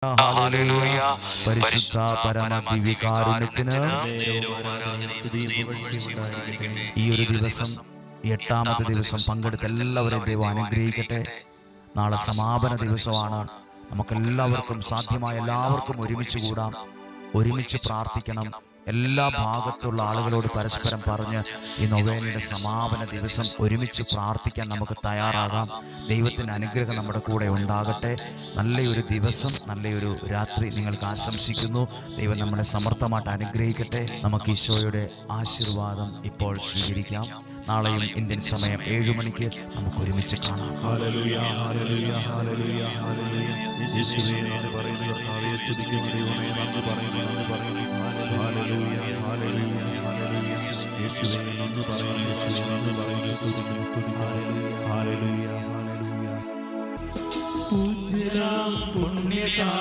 Hallelujah. പരിശുദ്ധ പരമ ദിവ്യകാരുണ്യത്തിന് ഈ ഒരു ദിവസം, എട്ടാമത്തെ ദിവസം പങ്കെടുത്ത എല്ലാവരെയും ദൈവം അനുഗ്രഹിക്കട്ടെ. നാളെ സമാപന ദിവസമാണ്. നമുക്കെല്ലാവർക്കും സാധ്യമായ എല്ലാവർക്കും ഒരുമിച്ച് കൂടാം, ഒരുമിച്ച് പ്രാർത്ഥിക്കണം. എല്ലാ ഭാഗത്തുള്ള ആളുകളോട് പരസ്പരം പറഞ്ഞ് ഈ നൊവേനയുടെ സമാപന ദിവസം ഒരുമിച്ച് പ്രാർത്ഥിക്കാൻ നമുക്ക് തയ്യാറാകാം. ദൈവത്തിൻ്റെ അനുഗ്രഹം നമ്മുടെ കൂടെ ഉണ്ടാകട്ടെ. നല്ലൊരു ദിവസം, നല്ലൊരു രാത്രി നിങ്ങൾക്ക് ആശംസിക്കുന്നു. ദൈവം നമ്മളെ സമർത്ഥമായിട്ട് അനുഗ്രഹിക്കട്ടെ. നമുക്ക് ഈശോയുടെ ആശീർവാദം ഇപ്പോൾ സ്വീകരിക്കാം. നാളെയും ഇന്ത്യൻ സമയം 7 മണിക്ക് നമുക്ക് ഒരുമിച്ച് കാണാം. Hallelujah, hallelujah, hallelujah, hallelujah. യേശുവേ എന്ന് പറയുന്ന കർത്താവേ, സ്തുതിക്കുന്നു ദൈവമേ, നന്ദി പറയുന്നു, നന്ദി പറയുന്നു. Hallelujah, hallelujah, hallelujah. യേശുവേ നന്ദി പറയുന്നു, യേശുവേ നന്ദി പറയുന്നു, സ്തുതിക്കുന്നു, സ്തുതിക്കുന്നു. Hallelujah, hallelujah, hallelujah. പൂജ്യനാം പുണ്യകാ